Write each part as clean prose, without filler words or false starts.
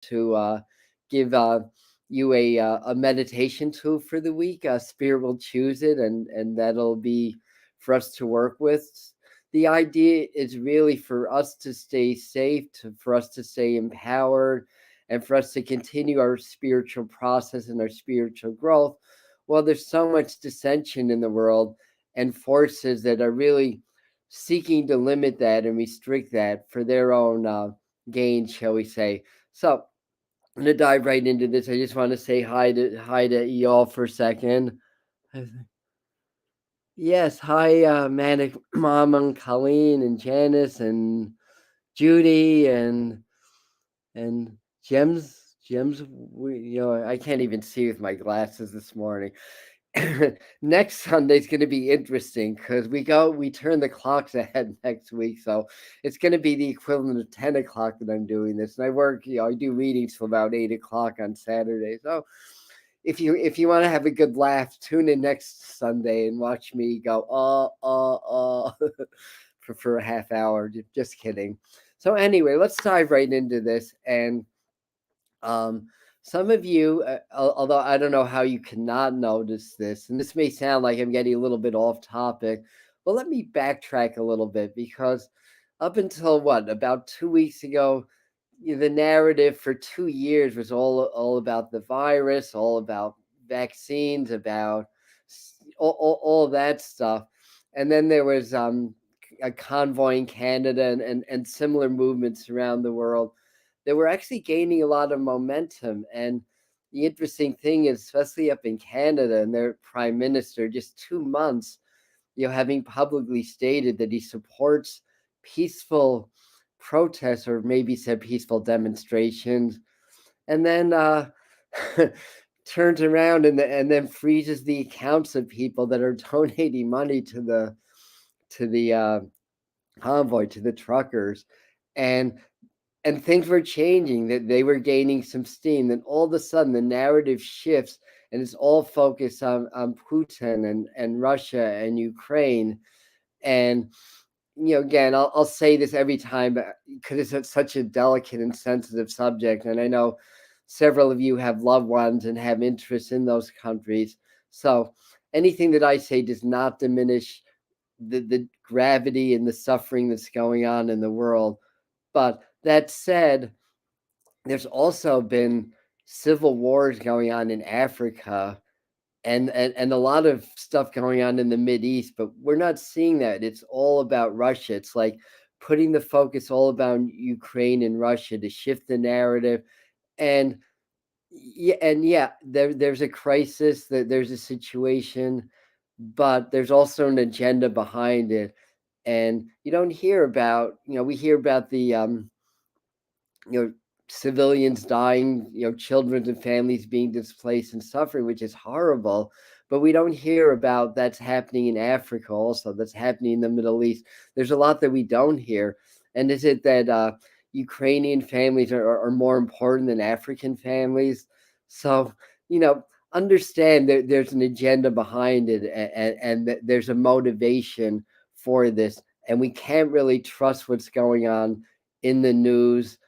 to give you a meditation tool for the week. Spirit will choose it, and that'll be for us to work with. The idea is really for us to stay safe, for us to stay empowered, and for us to continue our spiritual process and our spiritual growth. Well, there's so much dissension in the world and forces that are really seeking to limit that and restrict that for their own gain, shall we say. So I'm gonna dive right into this. I just want to say hi to y'all for a second. Yes, hi, Manic Mom and Colleen and Janice and Judy and Gems. I can't even see with my glasses this morning. Next Sunday's going to be interesting because we turn the clocks ahead next week, so it's going to be the equivalent of 10 o'clock that I'm doing this, and I work. I do readings till about 8 o'clock on Saturday. So if you want to have a good laugh, tune in next Sunday and watch me go for a half hour. Just kidding. So anyway, let's dive right into this. And um, some of you, although I don't know how you cannot notice this, and this may sound like I'm getting a little bit off topic, but let me backtrack a little bit because up until about 2 weeks ago, the narrative for 2 years was all about the virus, all about vaccines, about all that stuff, and then there was a convoy in Canada and similar movements around the world that were actually gaining a lot of momentum. And the interesting thing is, especially up in Canada, and their prime minister, just 2 months, having publicly stated that he supports peaceful protests, or maybe said peaceful demonstrations, and then turns around and then freezes the accounts of people that are donating money to the convoy, to the truckers, and things were changing, that they were gaining some steam. Then all of a sudden the narrative shifts and it's all focused on Putin and Russia and Ukraine. And again, I'll say this every time because it's such a delicate and sensitive subject, and I know several of you have loved ones and have interests in those countries. So anything that I say does not diminish the gravity and the suffering that's going on in the world. But that said, there's also been civil wars going on in Africa, and a lot of stuff going on in the East, but we're not seeing that. It's all about Russia. It's like putting the focus all about Ukraine and Russia to shift the narrative. And yeah, there's a crisis, that there's a situation, but there's also an agenda behind it. And you don't hear about, we hear about the you know civilians dying, children and families being displaced and suffering, which is horrible, but we don't hear about that's happening in Africa also, that's happening in the Middle East. There's a lot that we don't hear. And is it that Ukrainian families are more important than African families? So understand that there's an agenda behind it, and that there's a motivation for this, and we can't really trust what's going on in the news.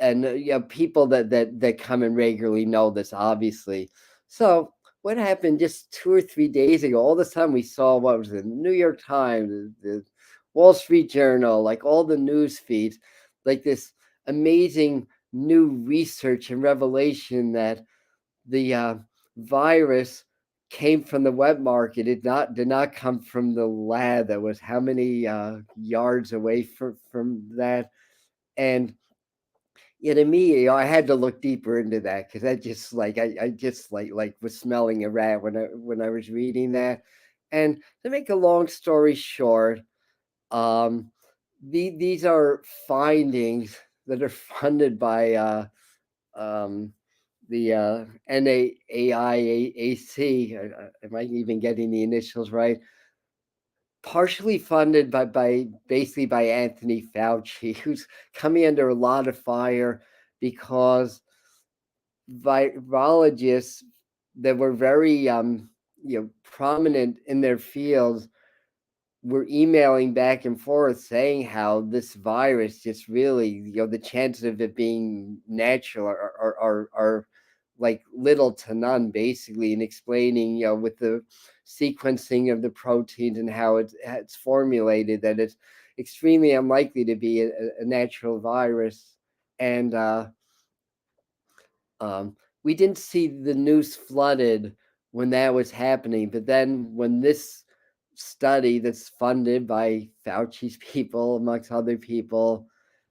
And people that come in regularly know this, obviously. So what happened just 2 or 3 days ago? All of a sudden we saw, what was it, the New York Times, the Wall Street Journal, like all the news feeds, like this amazing new research and revelation that the virus came from the wet market. It did not come from the lab that was how many yards away from that. And to me, I had to look deeper into that, because I just I just was smelling a rat when I was reading that. And to make a long story short, um, these are findings that are funded by um, the NAIAC. Am I even getting the initials right? Partially funded by basically by Anthony Fauci, who's coming under a lot of fire because virologists that were very prominent in their fields we're emailing back and forth saying how this virus just really, the chances of it being natural are like little to none, basically, and explaining, with the sequencing of the proteins and how it's formulated, that it's extremely unlikely to be a natural virus. And we didn't see the news flooded when that was happening. But then when this study that's funded by Fauci's people, amongst other people,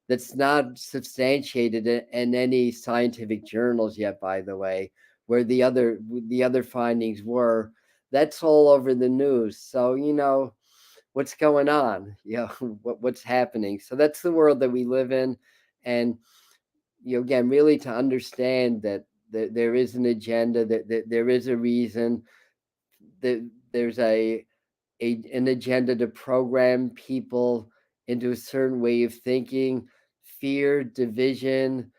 that's not substantiated in any scientific journals yet, by the way, where the other findings were, that's all over the news. So, what's going on, what's happening. So that's the world that we live in. And again, really to understand that there is an agenda, that there is a reason, that there's an agenda to program people into a certain way of thinking. Fear, division,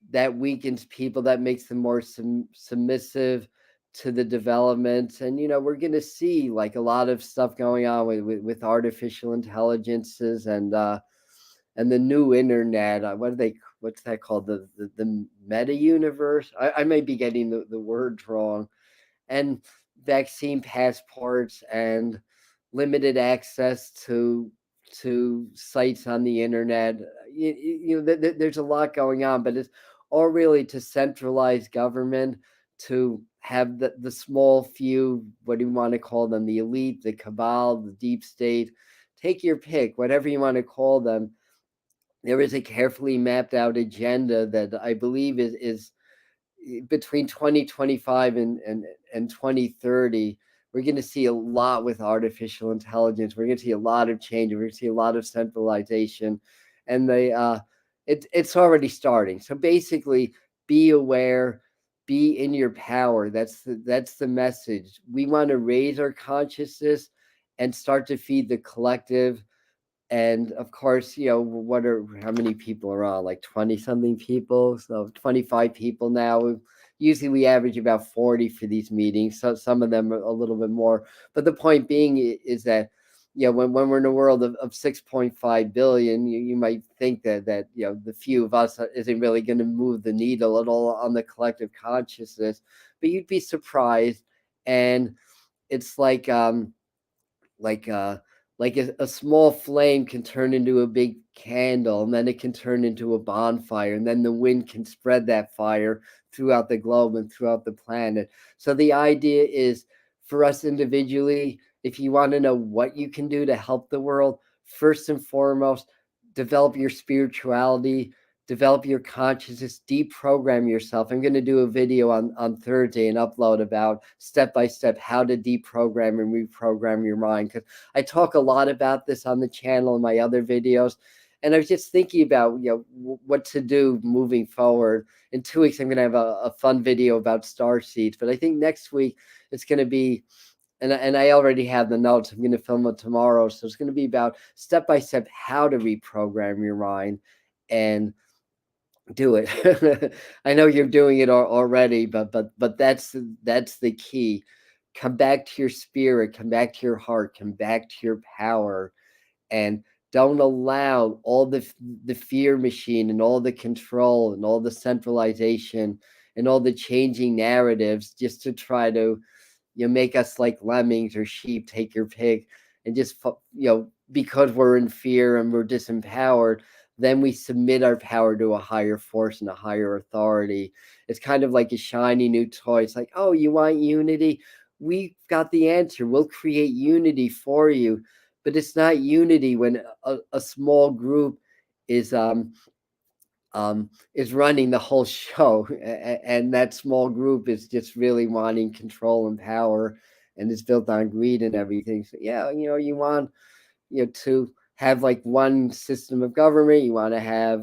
that weakens people, that makes them more submissive to the development. And we're going to see like a lot of stuff going on with artificial intelligences and the new internet. What's that called? The meta universe. I may be getting the words wrong. And vaccine passports and limited access to sites on the internet. There's a lot going on, but it's all really to centralize government, to have the small few, what do you want to call them, the elite, the cabal, the deep state, take your pick, whatever you want to call them. There is a carefully mapped out agenda that I believe is between 2025 and 2030. We're going to see a lot with artificial intelligence. We're going to see a lot of change. We're going to see a lot of centralization, and it's already starting. So basically, be aware, be in your power. That's the message. We want to raise our consciousness and start to feed the collective. And of course, how many people are on? Like 20 something people, so 25 people now. Usually we average about 40 for these meetings. So some of them are a little bit more. But the point being is that, when we're in a world of 6.5 billion, you might think that the few of us isn't really going to move the needle at all on the collective consciousness. But you'd be surprised. And it's like like a small flame can turn into a big candle, and then it can turn into a bonfire, and then the wind can spread that fire throughout the globe and throughout the planet. So the idea is, for us individually, if you want to know what you can do to help the world, first and foremost, develop your spirituality, develop your consciousness, deprogram yourself. I'm going to do a video on Thursday and upload about step by step how to deprogram and reprogram your mind, because I talk a lot about this on the channel and my other videos. And I was just thinking about what to do moving forward. In 2 weeks, I'm going to have a fun video about star seeds, but I think next week it's going to be, and I already have the notes. I'm going to film it tomorrow, so it's going to be about step by step how to reprogram your mind and do it. I know you're doing it already, but that's the key. Come back to your spirit, come back to your heart, come back to your power, and don't allow all the fear machine and all the control and all the centralization and all the changing narratives just to try to make us like lemmings or sheep, take your pick, and just because we're in fear and we're disempowered, then we submit our power to a higher force and a higher authority. It's kind of like a shiny new toy. It's like, oh, you want unity? We've got the answer. We'll create unity for you. But it's not unity when a small group is running the whole show, and that small group is just really wanting control and power, and it's built on greed and everything. So you want to have like one system of government. You want to have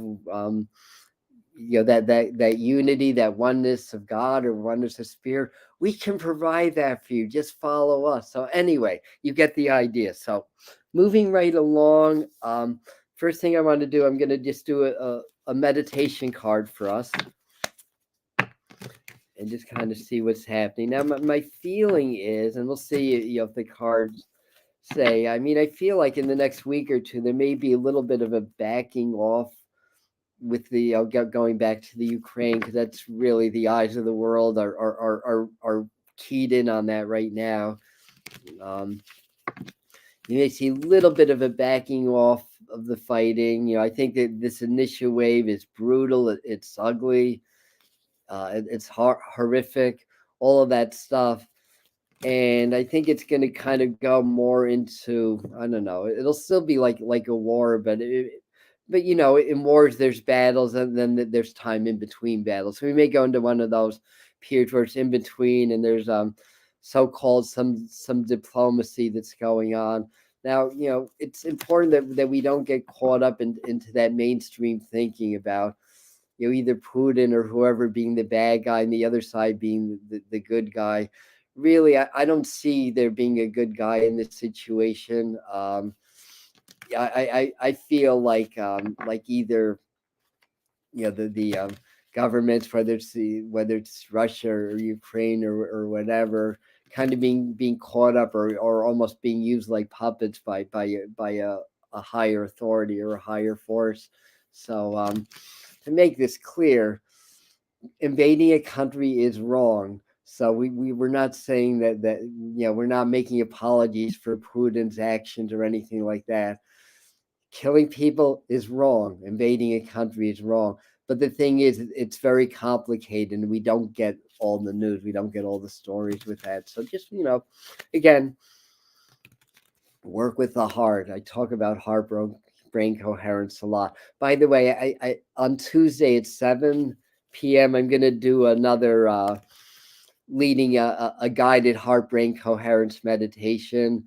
that unity, that oneness of God or oneness of spirit. We can provide that for you. Just follow us. So anyway, you get the idea. So moving right along, first thing I want to do, I'm going to just do a meditation card for us and just kind of see what's happening. Now, my feeling is, and we'll see if the cards say. I mean, I feel like in the next week or two there may be a little bit of a backing off with the going back to the Ukraine, because that's really the eyes of the world are keyed in on that right now. Um, you may see a little bit of a backing off of the fighting. I think that this initial wave is brutal. It's ugly. It's horrific. All of that stuff. And I think it's going to kind of go more into, I don't know. It'll still be like a war, but in wars there's battles, and then there's time in between battles. So we may go into one of those periods where it's in between, and there's so-called some diplomacy that's going on. Now, it's important that we don't get caught up into that mainstream thinking about either Putin or whoever being the bad guy and the other side being the good guy. Really, I don't see there being a good guy in this situation. I feel like either the governments, whether it's Russia or Ukraine or whatever, kind of being caught up or almost being used like puppets by a higher authority or a higher force. So to make this clear, invading a country is wrong. So we're not saying that we're not making apologies for Putin's actions or anything like that. Killing people is wrong. Invading a country is wrong. But the thing is, it's very complicated, and we don't get all the news. We don't get all the stories with that. So just again, work with the heart. I talk about heart brain coherence a lot. By the way, I on Tuesday at 7 p.m. I'm going to do another leading a guided heart brain coherence meditation,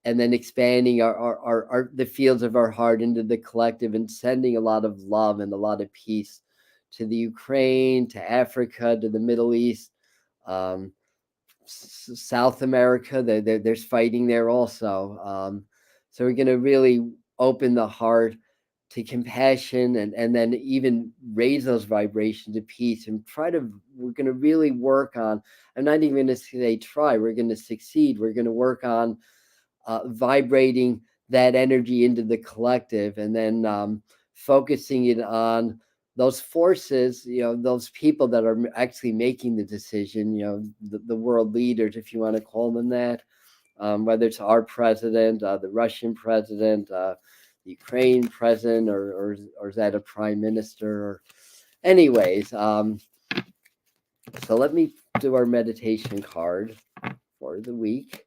and then expanding the fields of our heart into the collective, and sending a lot of love and a lot of peace to the Ukraine, to Africa, to the Middle East, South America. There's fighting there also. So we're going to really open the heart to compassion, and then even raise those vibrations of peace, and we're going to really work on, I'm not even going to say try, we're going to succeed. We're going to work on vibrating that energy into the collective, and then focusing it on those forces, those people that are actually making the decision, the world leaders, if you want to call them that, whether it's our president, the Russian president, the Ukraine president, or is that a prime minister? Or, anyways, so let me do our meditation card for the week.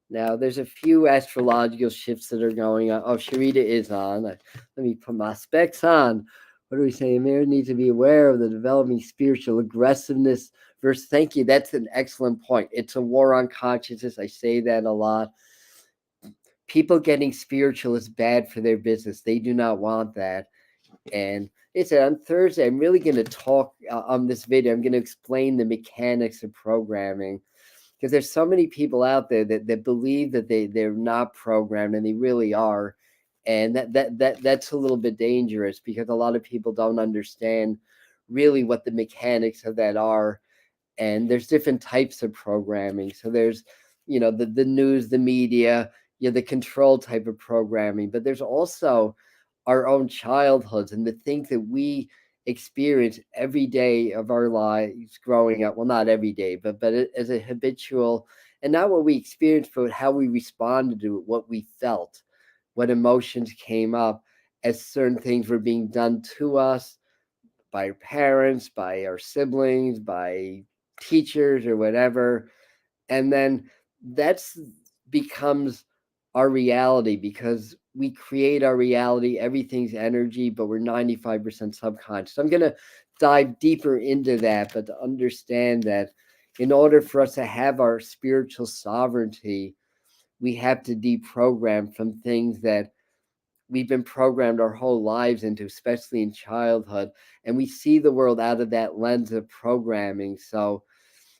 Now, there's a few astrological shifts that are going on. Oh, Sharita is on. Let me put my specs on. What are we saying? Mary needs to be aware of the developing spiritual aggressiveness versus, thank you. That's an excellent point. It's a war on consciousness. I say that a lot. People getting spiritual is bad for their business. They do not want that. And it's on Thursday, I'm really going to talk on this video. I'm going to explain the mechanics of programming, because there's so many people out there that believe that they're not programmed, and they really are. And that's a little bit dangerous, because a lot of people don't understand really what the mechanics of that are. And there's different types of programming. So there's, the news, the media, the control type of programming, but there's also our own childhoods and the things that we experience every day of our lives growing up. Well, not every day, but as a habitual, and not what we experienced, but how we responded to it, what we felt, what emotions came up as certain things were being done to us by our parents, by our siblings, by teachers or whatever. And then that's becomes our reality, because we create our reality. Everything's energy, but we're 95% subconscious. I'm going to dive deeper into that, but to understand that in order for us to have our spiritual sovereignty, we have to deprogram from things that we've been programmed our whole lives into, especially in childhood. And we see the world out of that lens of programming. So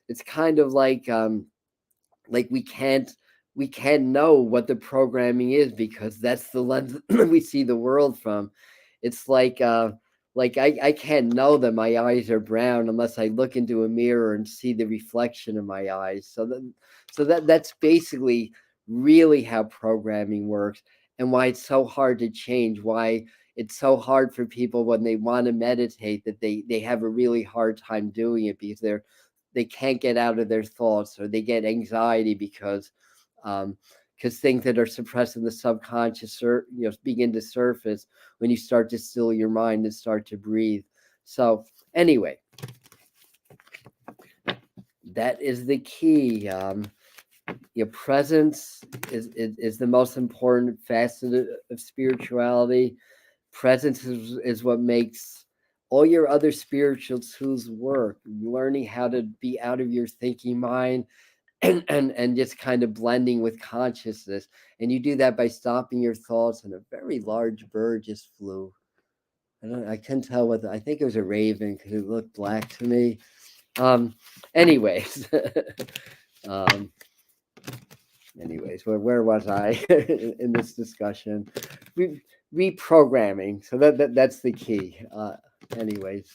it's kind of like we can't know what the programming is, because that's the lens we see the world from. It's like I can't know that my eyes are brown unless I look into a mirror and see the reflection of my eyes. So that's basically really how programming works, and why it's so hard to change, why it's so hard for people when they want to meditate that they have a really hard time doing it because they can't get out of their thoughts, or they get anxiety um, because things that are suppressed in the subconscious begin to surface when you start to still your mind and start to breathe. So anyway, that is the key. Your presence is the most important facet of spirituality. Presence is what makes all your other spiritual tools work. Learning how to be out of your thinking mind and just kind of blending with consciousness. And you do that by stopping your thoughts. And a very large bird just flew. I couldn't tell what I think it was a raven because it looked black to me. Anyways, um, where was I in this discussion? Reprogramming. So that's the key. Anyways.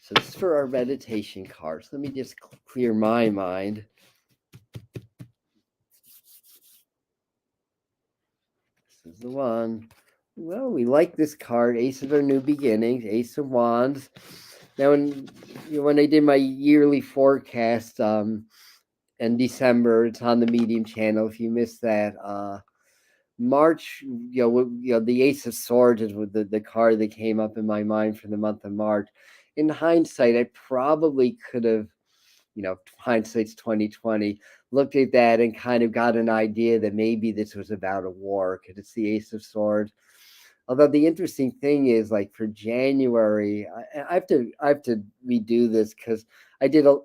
So this is for our meditation cards. Let me just clear my mind. This is the one. Well, we like this card. Ace of our new beginnings. Ace of Wands. Now, when I did my yearly forecast in December, it's on the Medium channel. If you missed that, March, the Ace of Swords is the card that came up in my mind for the month of March. In hindsight, I probably could have, hindsight's 2020, looked at that and kind of got an idea that maybe this was about a war because it's the Ace of Swords. Although the interesting thing is, like for January, I have to redo this because I did a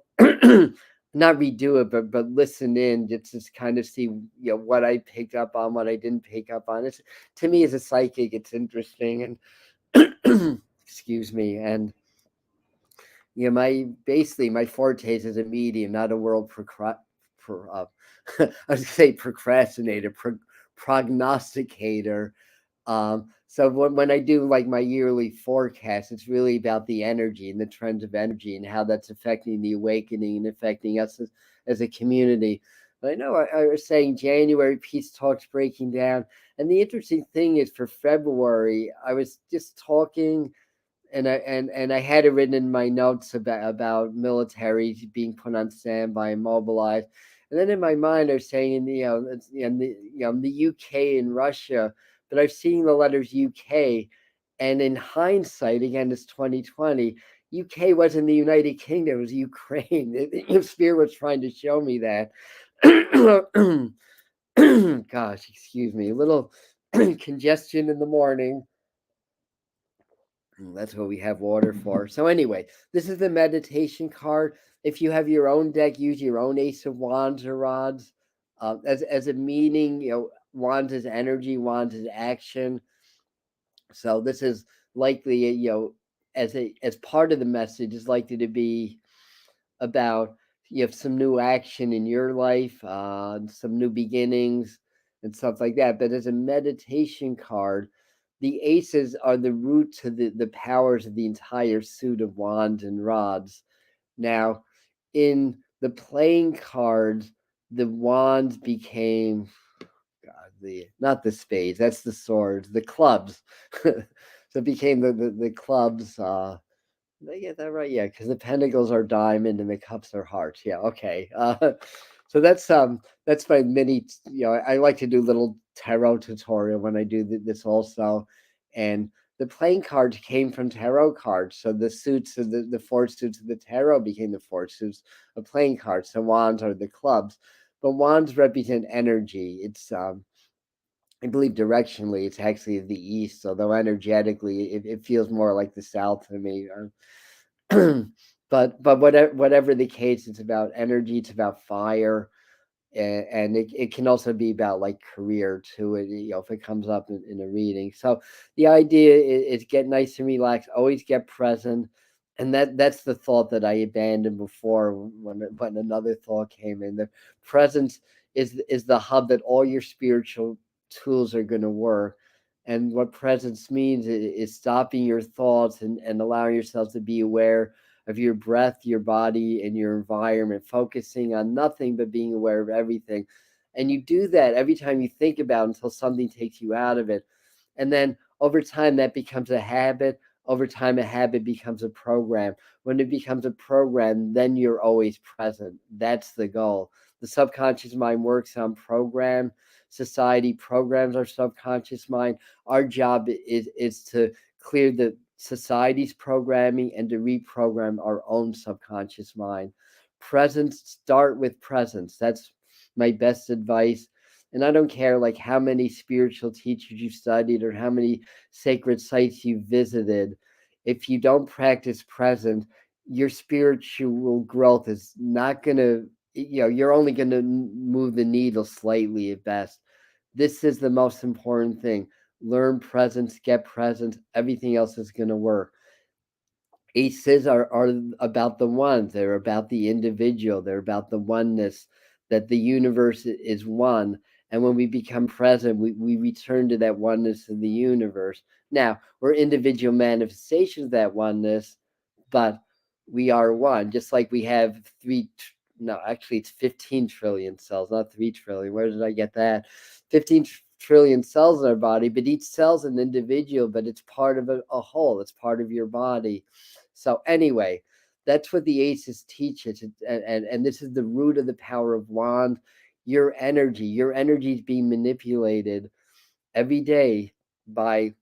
not redo it, but listen in just to kind of see what I picked up on, what I didn't pick up on. It's, to me as a psychic, it's interesting, and excuse me, and my forte is as a medium, not a world I was gonna say procrastinator, prognosticator. So when I do like my yearly forecast, it's really about the energy and the trends of energy and how that's affecting the awakening and affecting us as a community. But I know I was saying January peace talks breaking down, and the interesting thing is for February, I was just talking and I had it written in my notes about military being put on standby and mobilized. And then in my mind, I was saying, the UK and Russia, but I've seen the letters UK, and in hindsight, again, it's 2020. UK wasn't the United Kingdom; it was Ukraine. Spirit was trying to show me that. Gosh, excuse me, a little congestion in the morning. That's what we have water for. So anyway, this is the meditation card. If you have your own deck, use your own Ace of Wands or rods. As a meaning, Wands is energy, Wands is action. So this is likely, as part of the message, is likely to be about you have some new action in your life, some new beginnings, and stuff like that. But as a meditation card, the aces are the root to the powers of the entire suit of wands and rods. Now, in the playing cards, the wands became not the spades, that's the swords, the clubs. So it became the clubs. Did I get that right? Yeah, because the pentacles are diamond and the cups are hearts. Yeah, okay. So that's my mini. I like to do little tarot tutorial when I do this also, and the playing cards came from tarot cards. So the suits of the four suits of the tarot became the four suits of playing cards. So wands are the clubs, but wands represent energy. It's I believe directionally it's actually the east, although energetically it feels more like the south to me. But whatever the case, it's about energy, it's about fire, and it can also be about like career too. If it comes up in a reading. So the idea is get nice and relaxed, always get present, And that's the thought that I abandoned before when another thought came in. The presence is the hub that all your spiritual tools are going to work. And what presence means is stopping your thoughts and allowing yourself to be aware of your breath, your body, and your environment, focusing on nothing but being aware of everything. And you do that every time you think about it until something takes you out of it. And then over time, that becomes a habit. Over time, a habit becomes a program. When it becomes a program, then you're always present. That's the goal. The subconscious mind works on program. Society programs our subconscious mind. Our job is to clear the society's programming and to reprogram our own subconscious mind. Presence, start with presence. That's my best advice. And I don't care like how many spiritual teachers you've studied or how many sacred sites you've visited. If you don't practice present, your spiritual growth is not going to, you're only going to move the needle slightly at best. This is the most important thing. Learn presence, get present. Everything else is going to work. Aces are about the ones. They're about the individual. They're about the oneness, that the universe is one. And when we become present, we return to that oneness of the universe. Now, we're individual manifestations of that oneness, but we are one. Just like we have no, actually, it's 15 trillion cells, not 3 trillion. Where did I get that? 15 trillion cells in our body, but each cell's an individual, but it's part of a whole. It's part of your body. So anyway, that's what the aces teach us, and this is the root of the power of wand. Your energy is being manipulated every day by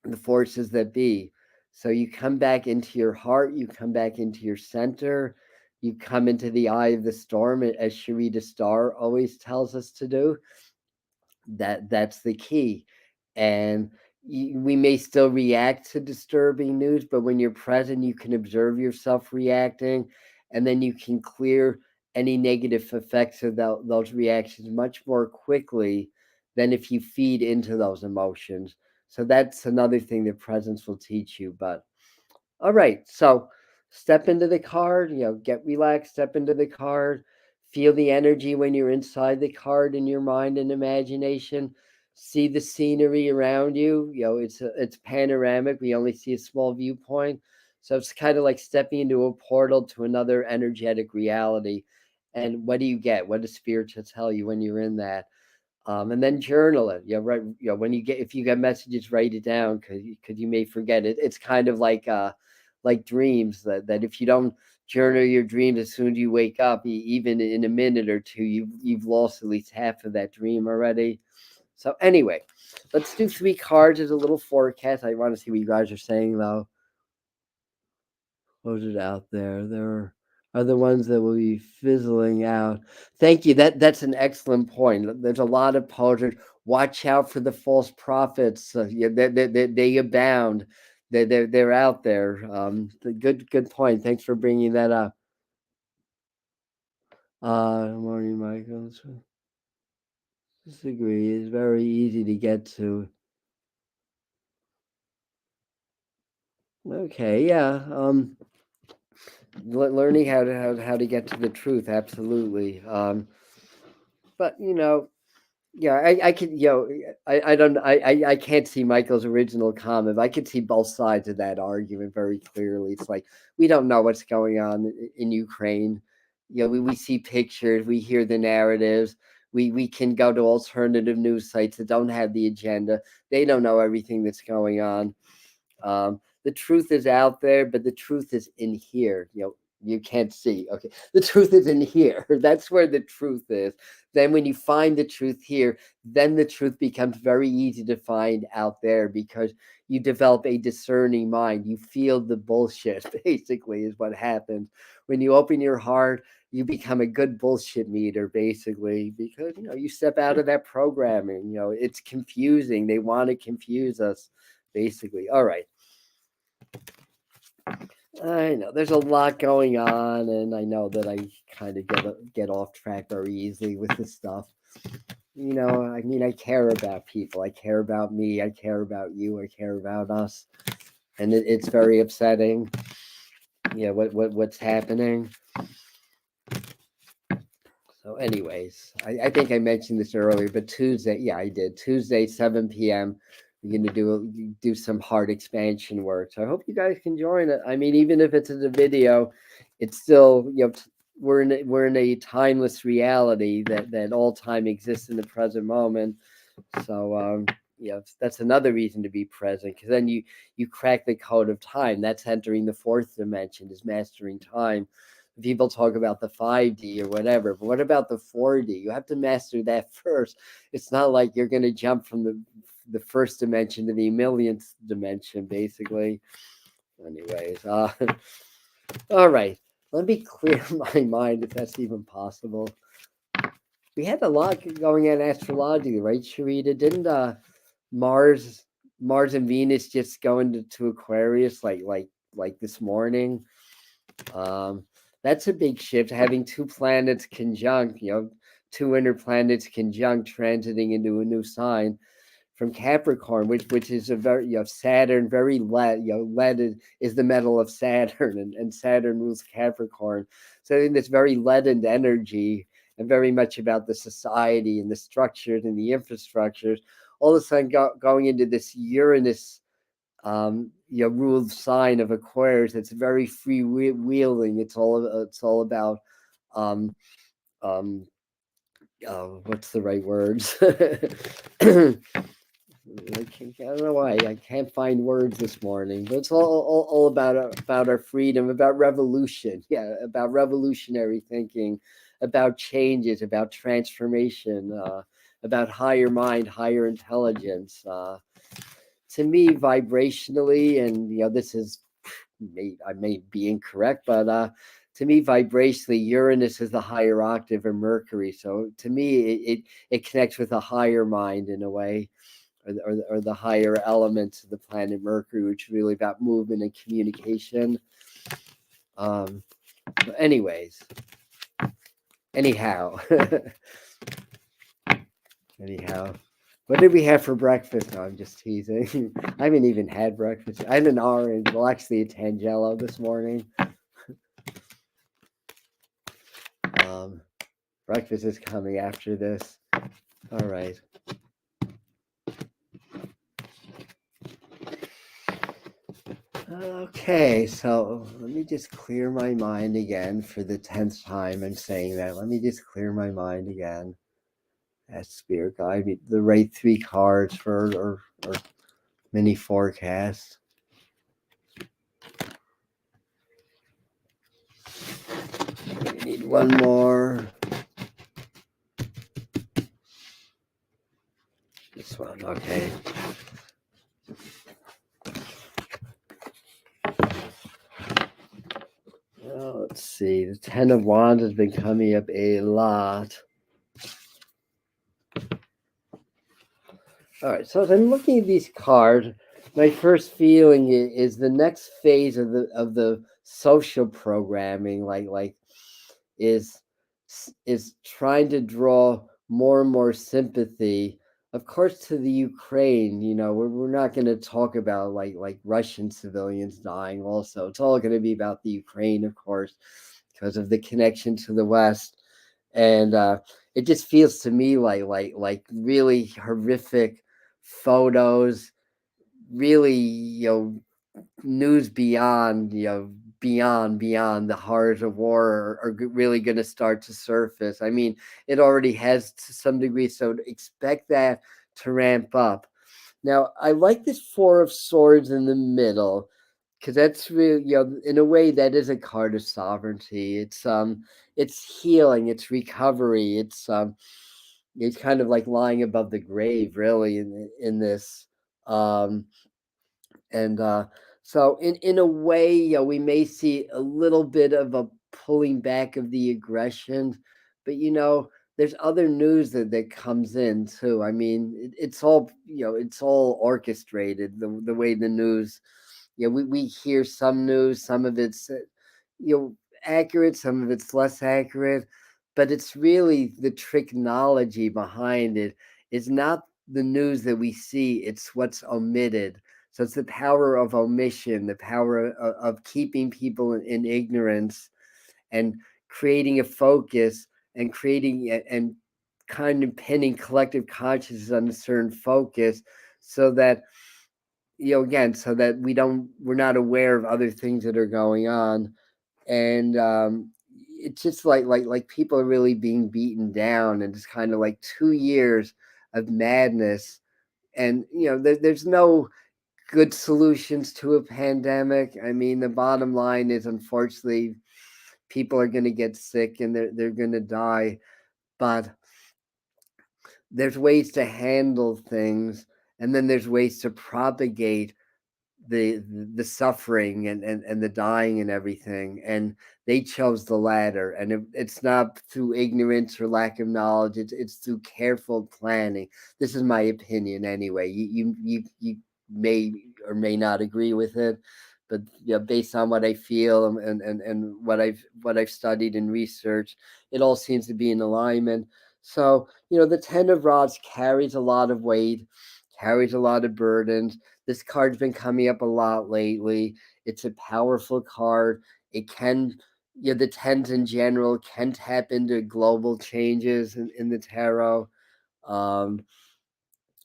the forces that be. So you come back into your heart, you come back into your center, you come into the eye of the storm, as Sharita Starr always tells us to do. That's the key. And we may still react to disturbing news, but when you're present, you can observe yourself reacting, and then you can clear any negative effects of those reactions much more quickly than if you feed into those emotions. So that's another thing that presence will teach you. But all right, so step into the card, get relaxed, step into the card, feel the energy when you're inside the card in your mind and imagination. See the scenery around you. It's panoramic. We only see a small viewpoint. So it's kind of like stepping into a portal to another energetic reality. And what do you get? What does spirit tell you when you're in that? And then journal it. Right. When if you get messages, write it down because you may forget it. It's kind of like dreams that if you don't journal your dreams as soon as you wake up, even in a minute or two, you've lost at least half of that dream already. So anyway, let's do 3 cards as a little forecast. I want to see what you guys are saying though. Close it out there. There are the ones that will be fizzling out. Thank you. That's an excellent point. There's a lot of poetry. Watch out for the false prophets. Yeah, they abound. They're out there. Good point. Thanks for bringing that up. Morning, Michael. Disagree. It's very easy to get to. Okay, yeah. Learning how to get to the truth. Absolutely. But yeah, I could, I don't, I can't see Michael's original comment. I could see both sides of that argument very clearly. It's like, we don't know what's going on in Ukraine. We see pictures, we hear the narratives. We can go to alternative news sites that don't have the agenda. They don't know everything that's going on. The truth is out there, but the truth is in here. You can't see. Okay, the truth is in here. That's where the truth is. Then when you find the truth here, then the truth becomes very easy to find out there because you develop a discerning mind. You feel the bullshit, basically, is what happens. When you open your heart, you become a good bullshit meter, basically, because you step out of that programming. It's confusing. They want to confuse us, basically. All right. I know there's a lot going on, and I know that I kind of get off track very easily with this stuff. I mean, I care about people. I care about me. I care about you. I care about us, and it's very upsetting. what's happening. So, anyways, I think I mentioned this earlier, but Tuesday, yeah, I did. Tuesday, 7 p.m. We're gonna do some heart expansion work. So I hope you guys can join it. I mean, even if it's in a video, it's still we're in a timeless reality that all time exists in the present moment. So that's another reason to be present, because then you crack the code of time. That's entering the fourth dimension, is mastering time. People talk about the 5D or whatever, but what about the 4D? You have to master that first. It's not like you're going to jump from the first dimension to the millionth dimension, basically. Anyways, all right. Let me clear my mind, if that's even possible. We had a lot going on astrologically, right, Sharita? Didn't Mars Mars and Venus just go into Aquarius like this morning? Um, that's a big shift, having two planets conjunct, two inner planets conjunct, transiting into a new sign from Capricorn, which is a very Saturn, very lead. Lead is the metal of Saturn, and Saturn rules Capricorn. So I think this very leadened energy, and very much about the society and the structures and the infrastructures. All of a sudden, going into this Uranus, ruled sign of Aquarius. It's very freewheeling. It's all about um, um, what's the right words? I don't know why I can't find words this morning, but it's all about our freedom, about revolution. Yeah, about revolutionary thinking, about changes, about transformation, about higher mind, higher intelligence. To me, vibrationally, and this is I may be incorrect, but to me, vibrationally, Uranus is the higher octave of Mercury. So to me, it connects with a higher mind in a way, or the higher elements of the planet Mercury, which is really about movement and communication. Um, anyways, anyhow, anyhow. What did we have for breakfast? No, I'm just teasing. I haven't even had breakfast. I had an orange, well, actually a Tangelo this morning. Breakfast is coming after this. All right. Okay, so let me just clear my mind again for the 10th time I'm saying that. Let me just clear my mind again. Ask Spirit Guide me the right 3 cards for or mini forecast. We need one more. This one, okay. Well, let's see. The 10 of Wands has been coming up a lot. All right, so as I'm looking at these cards, my first feeling is the next phase of the social programming, like is trying to draw more and more sympathy, of course, to the Ukraine. We're not going to talk about like Russian civilians dying. Also, it's all going to be about the Ukraine, of course, because of the connection to the West, and it just feels to me like really horrific photos, really news beyond beyond the horrors of war are really going to start to surface. I mean, it already has to some degree, so expect that to ramp up. Now, I like this 4 of Swords in the middle, because that's really, in a way, that is a card of sovereignty. It's healing, it's recovery, it's kind of like lying above the grave, really, in this. And so in a way, we may see a little bit of a pulling back of the aggression, but there's other news that comes in too. I mean, it's all it's all orchestrated, the way the news. We hear some news, some of it's you know accurate, some of it's less accurate, but it's really the technology behind it is not the news that we see, it's what's omitted. So it's the power of omission, the power of keeping people in ignorance, and creating a focus, and and kind of pinning collective consciousness on a certain focus, so that, again, so that we're not aware of other things that are going on. And it's just like people are really being beaten down, and it's kind of like 2 years of madness. And there's no good solutions to a pandemic. I mean, the bottom line is, unfortunately, people are going to get sick, and they're going to die. But there's ways to handle things, and then there's ways to propagate the the suffering, and the dying and everything. And they chose the latter, and it's not through ignorance or lack of knowledge. It's through careful planning. This is my opinion anyway. You may or may not agree with it, but based on what I feel, and what I've studied and researched, it all seems to be in alignment. So the Ten of Rods carries a lot of weight, carries a lot of burdens. This card's been coming up a lot lately. It's a powerful card. It can, the tens in general can tap into global changes in the tarot. Um,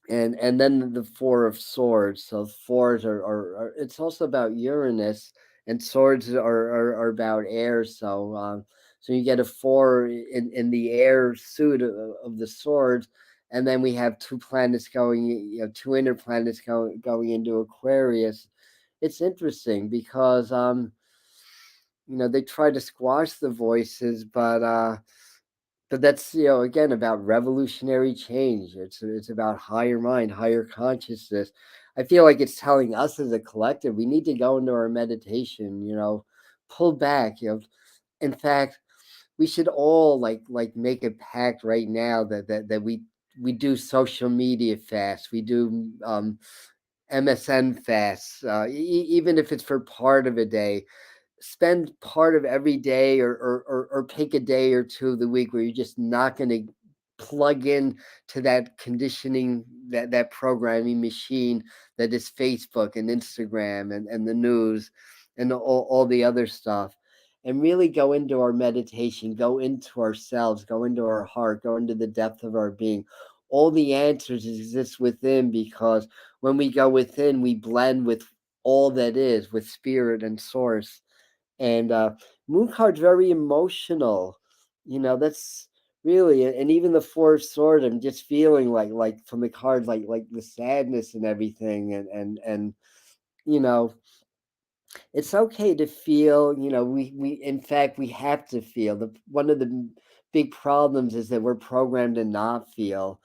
and then the Four of Swords. So fours are it's also about Uranus, and swords are about air. So you get a four in the air suit of the swords. And then we have two planets going, two inner planets going into Aquarius. It's interesting because they try to squash the voices, but that's, again, about revolutionary change. It's about higher mind, higher consciousness. I feel like it's telling us as a collective we need to go into our meditation, pull back. In fact, we should all like make a pact right now that we do social media fast. We do MSN fast, even if it's for part of a day. Spend part of every day, or pick a day or two of the week where you're just not going to plug in to that conditioning, that programming machine that is Facebook and Instagram, and the news, and all the other stuff. And really go into our meditation, go into ourselves, go into our heart, go into the depth of our being. All the answers exist within, because when we go within, we blend with all that is, with spirit and source. And moon card's very emotional. That's really, and even the Four of Swords, I'm just feeling like from the cards, like the sadness and everything. And you know it's okay to feel. We in fact, we have to feel. One of the big problems is that we're programmed to not feel.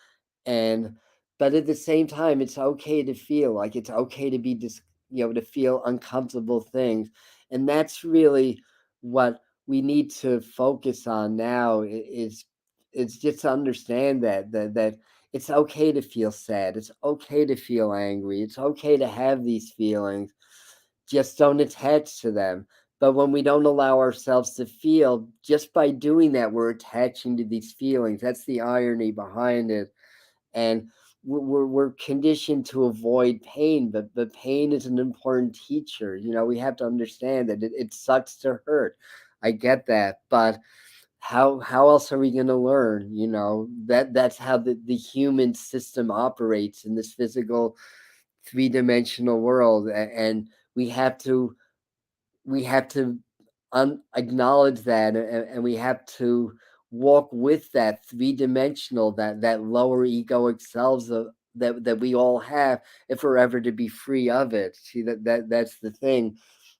And but at the same time, it's okay to feel. Like, it's okay to be to feel uncomfortable things. And that's really what we need to focus on now, is just to understand that it's okay to feel sad, it's okay to feel angry, it's okay to have these feelings. Just don't attach to them. But when we don't allow ourselves to feel, just by doing that, we're attaching to these feelings. That's the irony behind it. And we're conditioned to avoid pain, but pain is an important teacher. We have to understand that it sucks to hurt. I get that, but how else are we going to learn? That's how the human system operates in this physical, three-dimensional world. And we have to we have to acknowledge that, and we have to walk with that three-dimensional, that lower egoic selves that we all have, if we're ever to be free of it. See, that's the thing.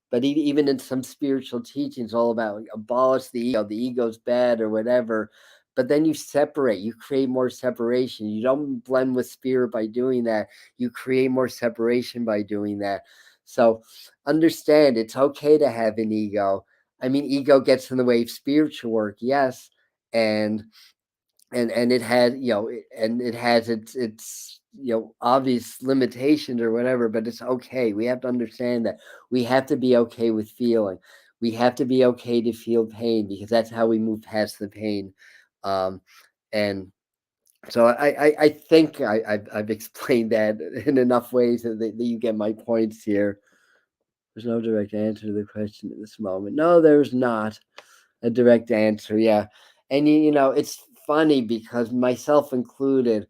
But even in some spiritual teachings, all about, like, abolish the ego's bad or whatever. But then you separate, you create more separation. You don't blend with spirit by doing that. You create more separation by doing that. So understand, it's okay to have an ego. I mean, ego gets in the way of spiritual work, yes. And it had, and it has its obvious limitations or whatever, but it's okay. We have to understand that we have to be okay with feeling. We have to be okay to feel pain, because that's how we move past the pain. um and So I think I've explained that in enough ways that you get my points here. There's no direct answer to the question at this moment. No, there's not a direct answer. Yeah. And it's funny because myself included,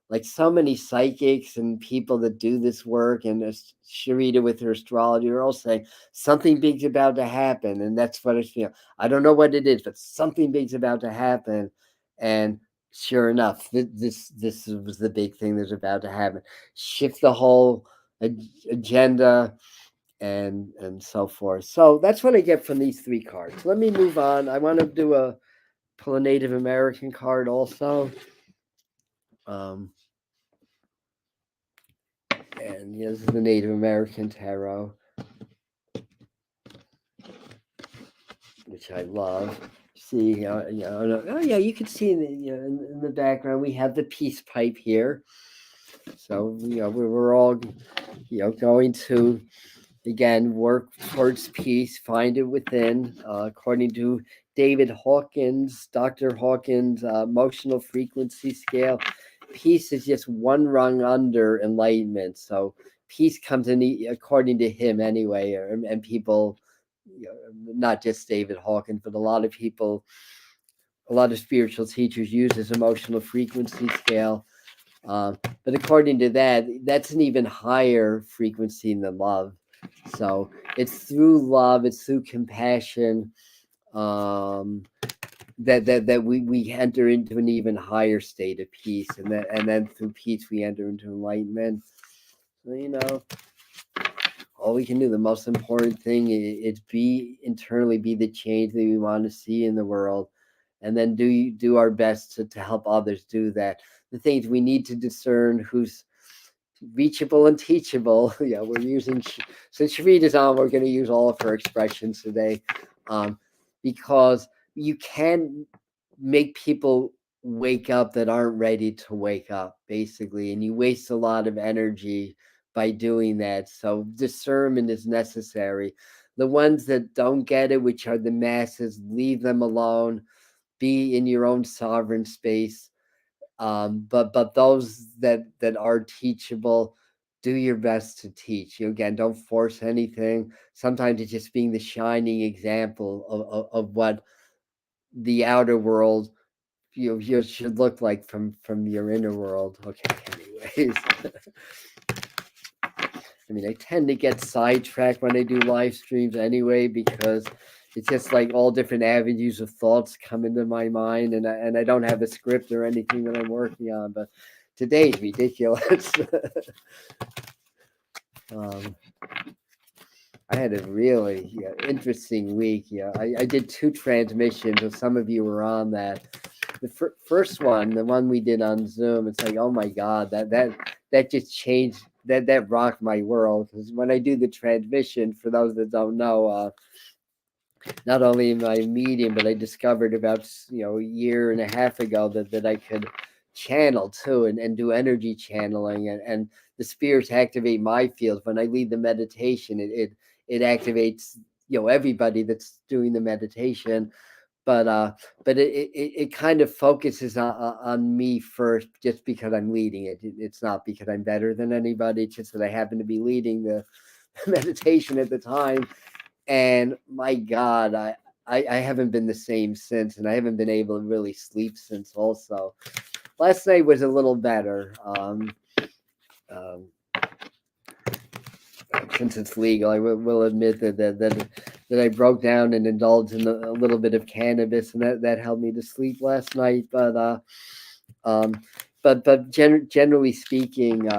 like so many psychics and people that do this work, and Sharita with her astrology are all saying something big's about to happen. And that's what I don't know what it is, but something big's about to happen. And sure enough, this was the big thing that's about to happen. Shift the whole agenda and so forth. So that's what I get from these three cards. Let me move on. I want to pull a Native American card also. And this is the Native American tarot, which I love. See, oh yeah, you can see in the background we have the peace pipe here. So we're all going to again work towards peace, find it within, according to David Hawkins, Dr. Hawkins' emotional frequency scale. Peace is just one rung under enlightenment. So peace comes in according to him anyway, and people, not just David Hawkins, but a lot of people, a lot of spiritual teachers use this emotional frequency scale. But according to that, that's an even higher frequency than love. So it's through love, it's through compassion, that we enter into an even higher state of peace, and then through peace we enter into enlightenment. So, all we can do, the most important thing is be internally, be the change that we want to see in the world, and then do our best to help others do that. The things we need to discern who's reachable and teachable. Yeah, we're using, since Sharita's on, we're going to use all of her expressions today, because you can make people wake up that aren't ready to wake up, basically, and you waste a lot of energy by doing that. So discernment is necessary. The ones that don't get it, which are the masses, leave them alone. Be in your own sovereign space. But those that are teachable, do your best to teach. Again, don't force anything. Sometimes it's just being the shining example of what the outer world you should look like from your inner world. Okay, anyways. I mean, I tend to get sidetracked when I do live streams anyway, because it's just like all different avenues of thoughts come into my mind, and I don't have a script or anything that I'm working on. But today's ridiculous. I had a really interesting week. I did 2 transmissions, and some of you were on that. The first one, the one we did on Zoom, it's like, oh my God, that just changed. That rocked my world, because when I do the transmission, for those that don't know, not only am I a medium, but I discovered about a year and a half ago that I could channel too, and do energy channeling, and the spirits activate my fields. When I lead the meditation, it activates everybody that's doing the meditation. But it kind of focuses on me first, just because I'm leading it. It's not because I'm better than anybody. It's just that I happen to be leading the meditation at the time. And my God, I haven't been the same since, and I haven't been able to really sleep since also. Last night was a little better. Since it's legal, I will admit that I broke down and indulged in a little bit of cannabis, and that helped me to sleep last night. But generally speaking,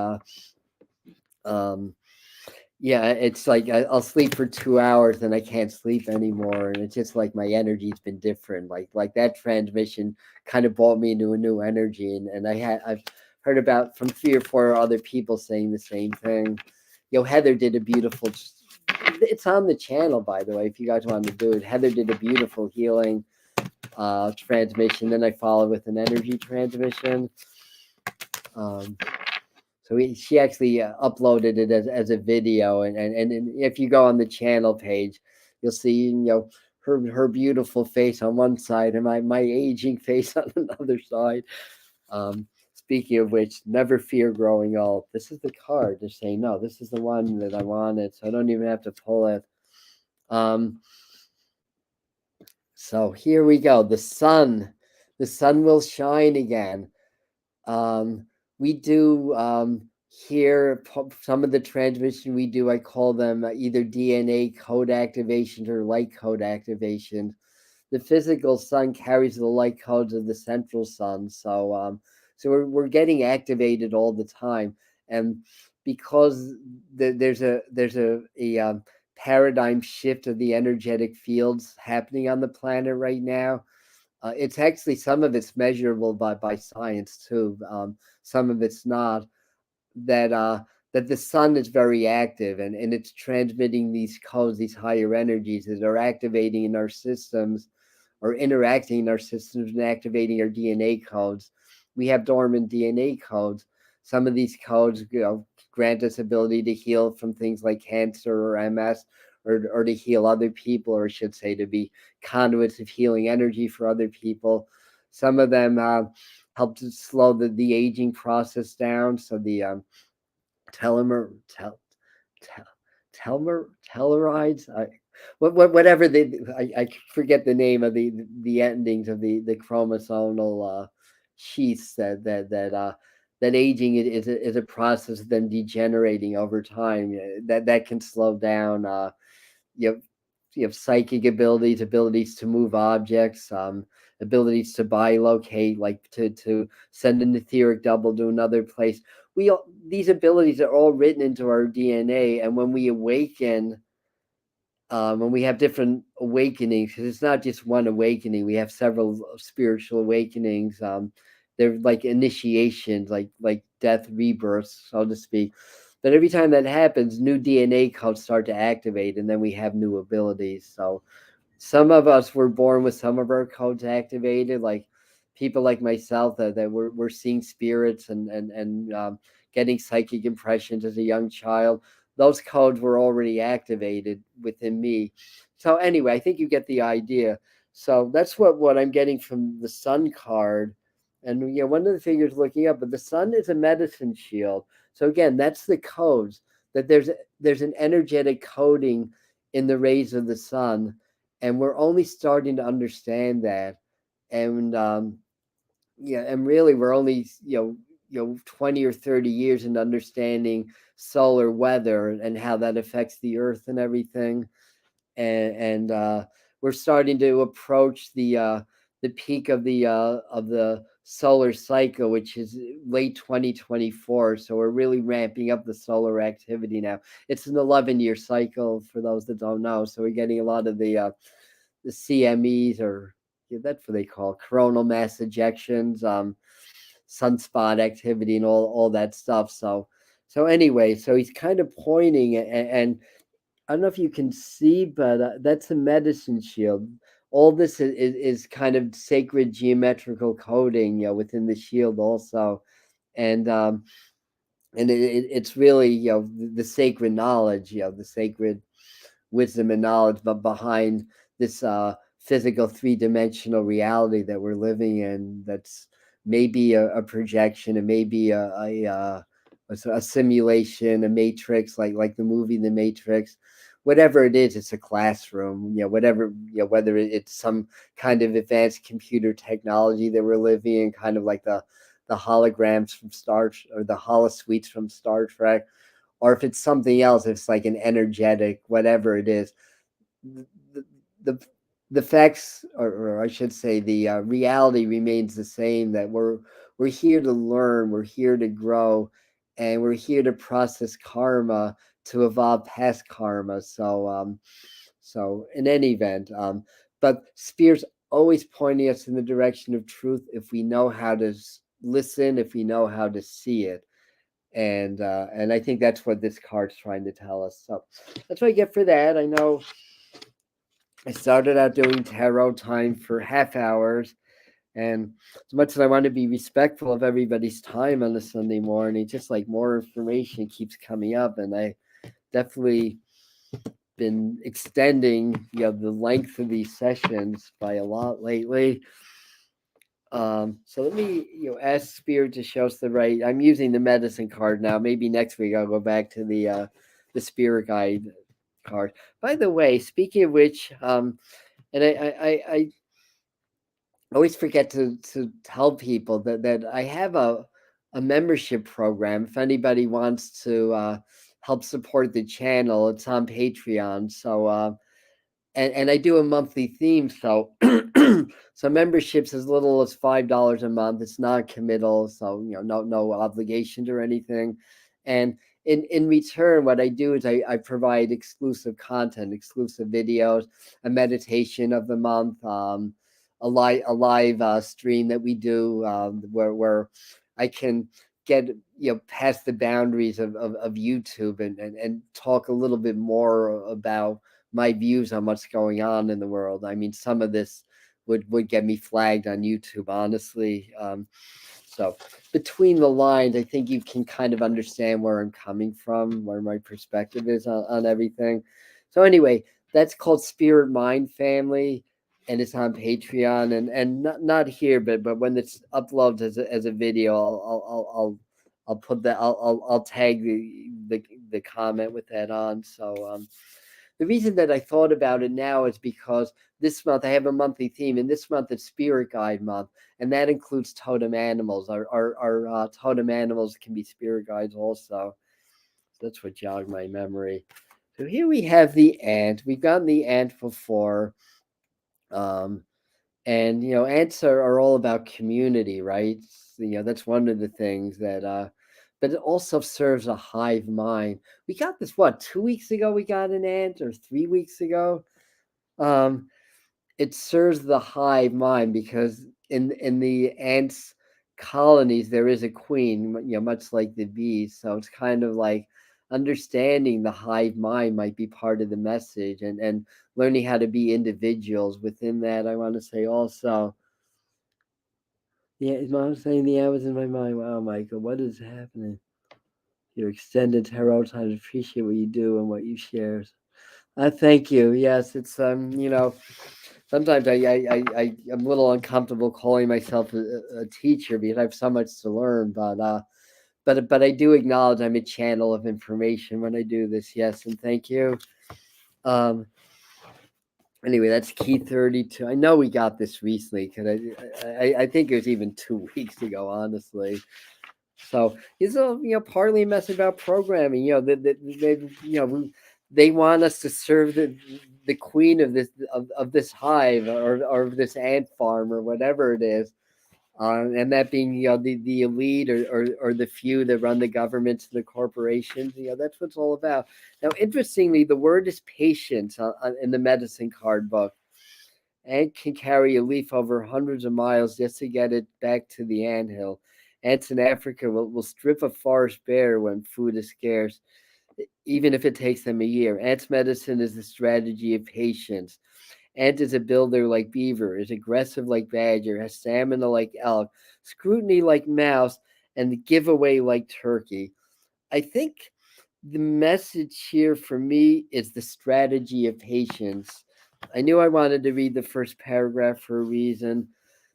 yeah, it's like I'll sleep for 2 hours, and I can't sleep anymore, and it's just like my energy's been different. Like that transmission kind of brought me into a new energy, and I've heard about from 3 or 4 other people saying the same thing. Heather did a beautiful. It's on the channel, by the way, if you guys want to do it. Heather did a beautiful healing transmission. Then I followed with an energy transmission. So she actually uploaded it as a video, and if you go on the channel page, you'll see her beautiful face on one side, and my aging face on another side. speaking of which, never fear growing old. This is the card. They're saying, no, this is the one that I wanted, so I don't even have to pull it. So here we go. The sun will shine again. We do here some of the transmission we do. I call them either DNA code activations or light code activations. The physical sun carries the light codes of the central sun, so we're getting activated all the time, and because there's a paradigm shift of the energetic fields happening on the planet right now. It's actually, some of it's measurable by science too. Some of it's not. That the sun is very active, and it's transmitting these codes, these higher energies that are activating in our systems, or interacting in our systems and activating our DNA codes. We have dormant DNA codes. Some of these codes, grant us ability to heal from things like cancer or MS, or to heal other people, or I should say, to be conduits of healing energy for other people. Some of them help to slow the aging process down. So the telomerides, whatever I forget the name of the endings of the chromosomal sheaths that aging is a process of them degenerating over time. That can slow down. You have psychic abilities to move objects, abilities to bilocate, like to send an etheric double to another place. These abilities are all written into our DNA, and when we awaken, when we have different awakenings, because it's not just one awakening, we have several spiritual awakenings. They're like initiations, like death, rebirth, so to speak. But every time that happens, new DNA codes start to activate, and then we have new abilities. So some of us were born with some of our codes activated, like people like myself that were seeing spirits and getting psychic impressions as a young child. Those codes were already activated within me. So anyway, I think you get the idea. So that's what I'm getting from the sun card. And one of the figures looking up, but the sun is a medicine shield. So again, that's the codes, that there's an energetic coding in the rays of the sun, and we're only starting to understand that. And and really we're only 20 or 30 years into understanding solar weather and how that affects the earth and everything. And we're starting to approach the peak of the solar cycle, which is late 2024. So we're really ramping up the solar activity now. It's an 11-year cycle for those that don't know. So we're getting a lot of the CMEs, or that's what they call coronal mass ejections, sunspot activity, and all that stuff. So anyway, so he's kind of pointing, and I don't know if you can see, but that's a medicine shield. All this is kind of sacred geometrical coding, within the shield also, and it's really the sacred knowledge, the sacred wisdom and knowledge, but behind this physical 3-dimensional reality that we're living in, that's maybe a projection, and maybe a simulation, a matrix, like the movie The Matrix. Whatever it is, it's a classroom. Whatever, whether it's some kind of advanced computer technology that we're living in, kind of like the holograms from or the holosuites from Star Trek, or if it's something else, it's like an energetic, whatever it is. The the, the facts, or I should say, the reality remains the same. That we're here to learn, we're here to grow, and we're here to process karma, to evolve past karma. So in any event, but Spears always pointing us in the direction of truth if we know how to listen, if we know how to see it. And I think that's what this card's trying to tell us. So that's what I get for that. I know I started out doing tarot time for half hours, and as much as I want to be respectful of everybody's time on a Sunday morning, just like more information keeps coming up, and I definitely been extending the length of these sessions by a lot lately. So let me, ask Spirit to show us the right. I'm using the medicine card now. Maybe next week I'll go back to the Spirit Guide card. By the way, speaking of which, and I always forget to tell people that I have a membership program. If anybody wants to help support the channel, it's on Patreon. So and I do a monthly theme. So so memberships as little as $5 a month. It's non-committal, so no obligations or anything. And in return, what I do is I provide exclusive content, exclusive videos, a meditation of the month, a live stream that we do, where I can get past the boundaries of YouTube and talk a little bit more about my views on what's going on in the world. I mean, some of this would get me flagged on YouTube, honestly. So between the lines, I think you can kind of understand where I'm coming from, where my perspective is on everything. So anyway, that's called Spirit Mind Family, and it's on Patreon, and not here, but when it's uploaded as a video, I'll put that I'll tag the comment with that on. So the reason that I thought about it now is because this month I have a monthly theme, and this month it's Spirit Guide Month, and that includes totem animals. Our totem animals can be spirit guides also. That's what jogged my memory. So here we have the ant. We've gotten the ant before. Um, and ants are all about community, right? That's one of the things that but it also serves a hive mind. We got this, what, 2 weeks ago we got an ant, or 3 weeks ago. um it serves the hive mind because in the ants colonies there is a queen, much like the bees. So it's kind of like understanding the hive mind might be part of the message, and learning how to be individuals within that. I want to say also, yeah, is mom saying the hours in my mind? Wow, Michael, what is happening? Your extended tarot time. Appreciate what you do and what you share. Thank you. Yes, it's sometimes I'm a little uncomfortable calling myself a teacher because I have so much to learn, but I do acknowledge I'm a channel of information when I do this. Yes, and thank you. Um, anyway, that's key 32. I know we got this recently because I think it was even 2 weeks ago, honestly. So it's a partly a message about programming. They want us to serve the queen of this hive, or this ant farm, or whatever it is, and that being the elite, or the few that run the governments, the corporations. That's what it's all about. Now, interestingly, the word is patience in the medicine card book. Ant can carry a leaf over hundreds of miles just to get it back to the anthill. Ants in Africa will strip a forest bare when food is scarce, even if it takes them a year. Ants' medicine is the strategy of patience. Ant is a builder like beaver, is aggressive like badger, has stamina like elk, scrutiny like mouse, and the giveaway like turkey. I think the message here for me is the strategy of patience. I knew I wanted to read the first paragraph for a reason.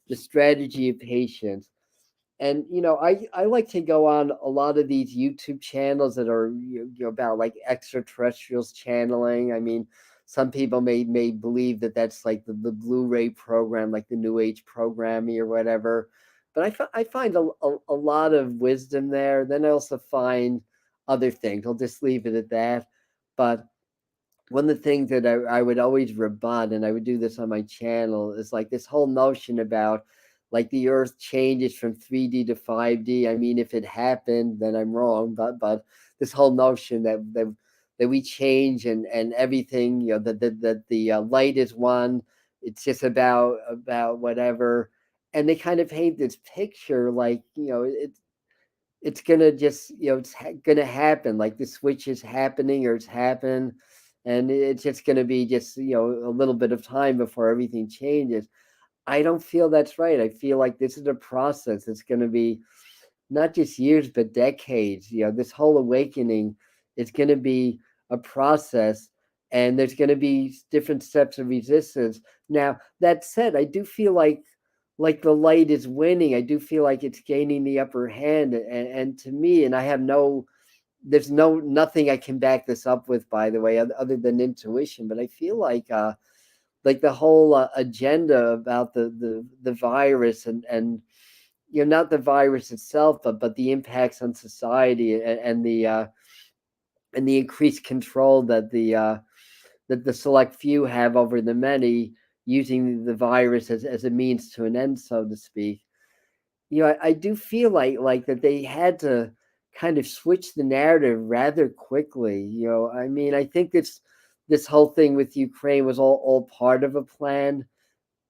The strategy of patience. And I like to go on a lot of these YouTube channels that are about like extraterrestrials channeling. I mean, some people may believe that that's like the Blu-ray program, like the New Age programming or whatever. But I find a lot of wisdom there. Then I also find other things. I'll just leave it at that. But one of the things that I would always rebut, and I would do this on my channel, is like this whole notion about like the earth changes from 3D to 5D. I mean, if it happened, then I'm wrong. But this whole notion that we change, and everything, that the light is one. It's just about whatever. And they kind of paint this picture like, it's gonna just it's gonna happen, like the switch is happening, or it's happened, and it's just gonna be just a little bit of time before everything changes. I don't feel that's right. I feel like this is a process. It's gonna be not just years but decades. This whole awakening is gonna be a process, and there's gonna be different steps of resistance. Now, that said, I do feel like like the light is winning. I do feel like it's gaining the upper hand, and to me, and I have no, there's nothing I can back this up with, by the way, other than intuition. But I feel like the whole agenda about the virus, and not the virus itself, but the impacts on society, and the increased control that the select few have over the many, using the virus as a means to an end, so to speak. I do feel like that they had to kind of switch the narrative rather quickly. I mean, I think this whole thing with Ukraine was all part of a plan.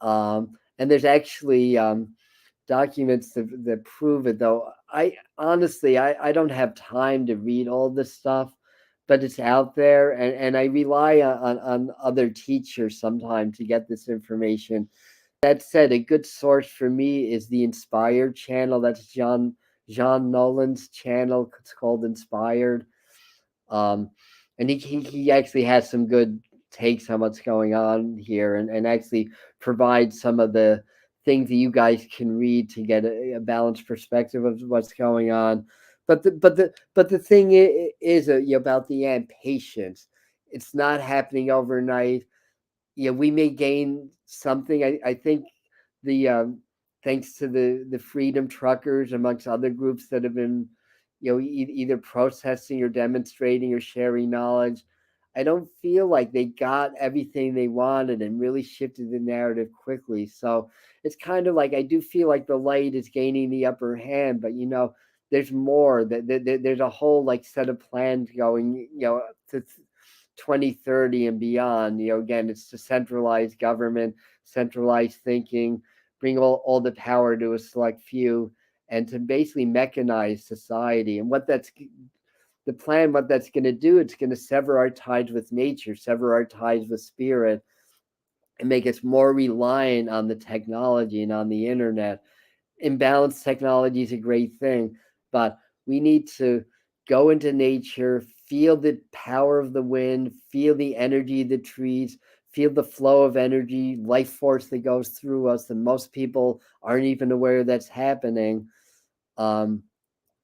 And there's actually documents that prove it, though. I honestly, I don't have time to read all this stuff, but it's out there, and I rely on other teachers sometimes to get this information. That said, a good source for me is the Inspired channel. That's John Nolan's channel. It's called Inspired. Um, and he actually has some good takes on what's going on here, and actually provides some of the things that you guys can read to get a balanced perspective of what's going on. But the thing is, about the end, patience. It's not happening overnight. We may gain something. I think the thanks to the freedom truckers, amongst other groups that have been, either protesting or demonstrating or sharing knowledge. I don't feel like they got everything they wanted and really shifted the narrative quickly. So it's kind of like, I do feel like the light is gaining the upper hand, but there's more. There's a whole like set of plans going, to 2030 and beyond. Again, it's to centralize government, centralized thinking, bring all the power to a select few, and to basically mechanize society. And what that's the plan, what that's going to do, it's going to sever our ties with nature, sever our ties with spirit, and make us more reliant on the technology and on the internet. Imbalanced technology is a great thing, but we need to go into nature, feel the power of the wind, feel the energy of the trees, feel the flow of energy, life force that goes through us, and most people aren't even aware that's happening. Um,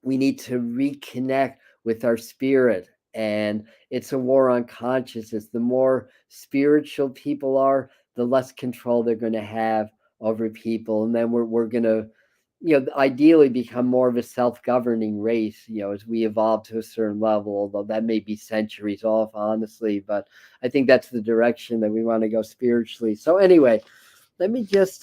we need to reconnect with our spirit, and it's a war on consciousness. The more spiritual people are, the less control they're going to have over people, and then we're going to ideally become more of a self-governing race, as we evolve to a certain level, although that may be centuries off, honestly. But I think that's the direction that we want to go spiritually. So anyway, let me just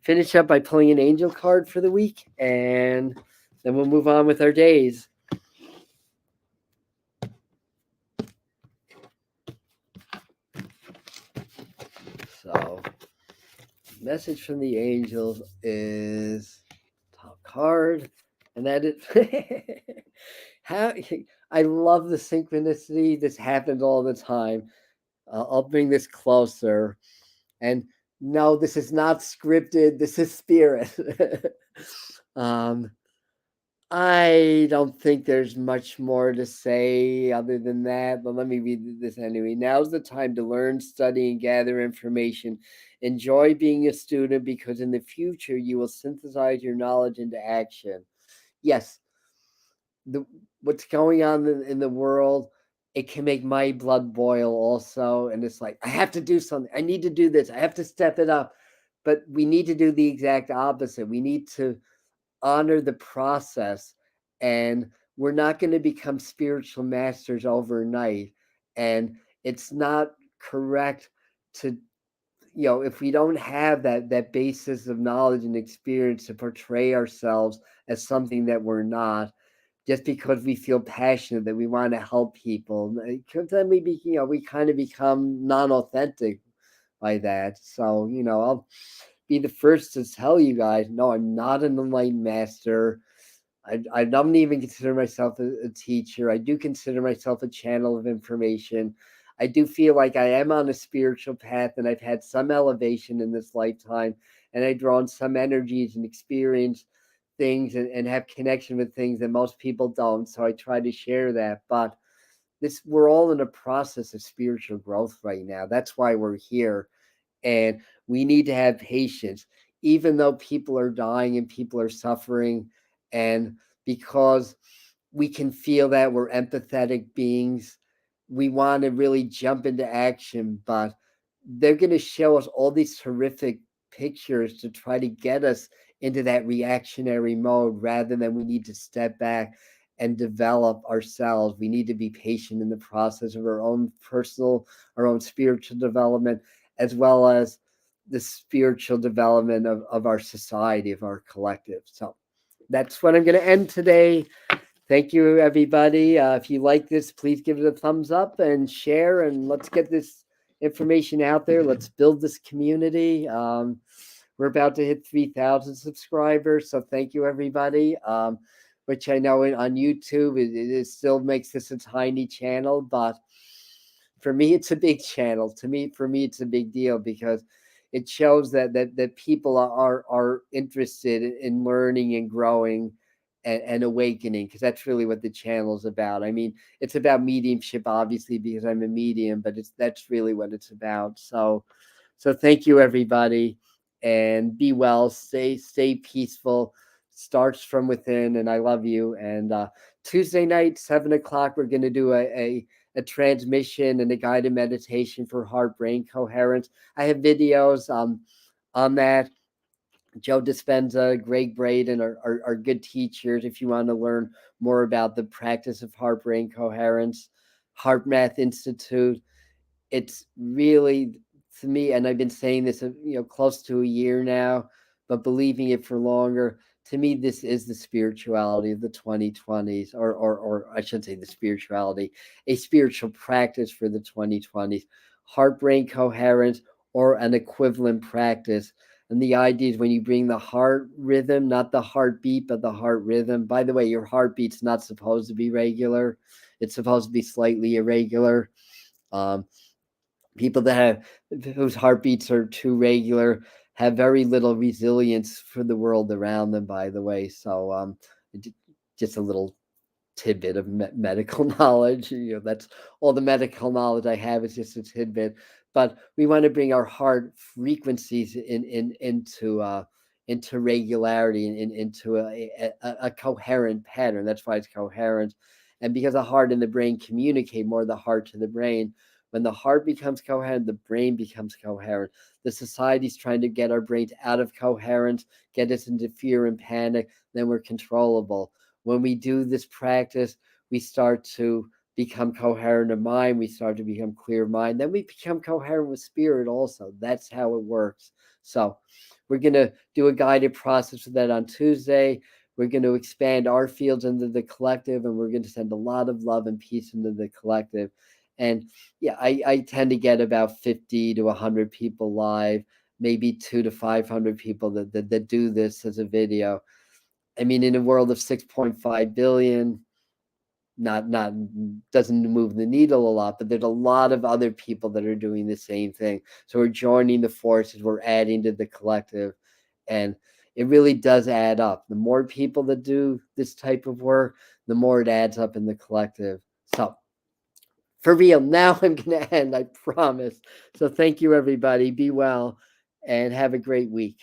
finish up by pulling an angel card for the week, and then we'll move on with our days. So, message from the angels is top card, and that is how I love the synchronicity. This happens all the time. I'll bring this closer, and no, this is not scripted. This is spirit. um, I don't think there's much more to say other than that, but let me read this anyway. Now's the time to learn, study, and gather information. Enjoy being a student, because in the future you will synthesize your knowledge into action. Yes, the what's going on in the world, it can make my blood boil also, and it's like, I have to do something. I need to do this. I have to step it up. But we need to do the exact opposite. We need to honor the process, and we're not going to become spiritual masters overnight. And it's not correct to, if we don't have that basis of knowledge and experience, to portray ourselves as something that we're not, just because we feel passionate that we want to help people. Because then we kind of become non-authentic by that. So I'll be the first to tell you guys, no, I'm not an enlightened master. I don't even consider myself a teacher. I do consider myself a channel of information. I do feel like I am on a spiritual path, and I've had some elevation in this lifetime, and I've drawn some energies and experienced things, and have connection with things that most people don't. So I try to share that. But we're all in a process of spiritual growth right now. That's why we're here. And we need to have patience. even though people are dying and people are suffering, and because we can feel that we're empathetic beings, we want to really jump into action, but they're going to show us all these horrific pictures to try to get us into that reactionary mode, rather than we need to step back and develop ourselves. We need to be patient in the process of our own personal, our own spiritual development, as well as the spiritual development of our society, of our collective. So that's what I'm going to end today. Thank you, everybody. If you like this, please give it a thumbs up and share, and let's get this information out there. Let's build this community. We're about to hit 3,000 subscribers, so thank you, everybody. Which I know on YouTube, it still makes this a tiny channel, but for me, it's a big channel. For me, it's a big deal, because it shows that people are interested in learning and growing and awakening, because that's really what the channel is about. I mean, it's about mediumship, obviously, because I'm a medium, but that's really what it's about. So thank you, everybody, and be well. Stay peaceful. Starts from within, and I love you. And Tuesday night, 7 o'clock, we're going to do a transmission and a guided meditation for heart-brain coherence. I have videos on that. Joe Dispenza, Greg Braden are good teachers if you want to learn more about the practice of heart-brain coherence. Heart Math Institute. It's really, to me, and I've been saying this, close to a year now, but believing it for longer. To me, this is the spirituality of the 2020s, or I should say the spirituality, a spiritual practice for the 2020s. Heart-brain coherence, or an equivalent practice. And the idea is when you bring the heart rhythm, not the heartbeat, but the heart rhythm. By the way, your heartbeat's not supposed to be regular. It's supposed to be slightly irregular. People that whose heartbeats are too regular have very little resilience for the world around them, by the way. So just a little tidbit of medical knowledge. That's all the medical knowledge I have, is just a tidbit. But we want to bring our heart frequencies into regularity, and into a coherent pattern. That's why it's coherent. And because the heart and the brain communicate more, the heart to the brain. When the heart becomes coherent, the brain becomes coherent. The society's trying to get our brains out of coherence, get us into fear and panic. Then we're controllable. When we do this practice, we start to become coherent of mind. We start to become clear of mind. Then we become coherent with spirit also. That's how it works. So we're going to do a guided process for that on Tuesday. We're going to expand our fields into the collective, and we're going to send a lot of love and peace into the collective. And yeah, I tend to get about 50 to 100 people live, maybe 200 to 500 people that do this as a video. I mean, in a world of 6.5 billion, not doesn't move the needle a lot, but there's a lot of other people that are doing the same thing. So we're joining the forces, we're adding to the collective, and it really does add up. The more people that do this type of work, the more it adds up in the collective. So for real, now I'm going to end, I promise. So thank you, everybody. Be well and have a great week.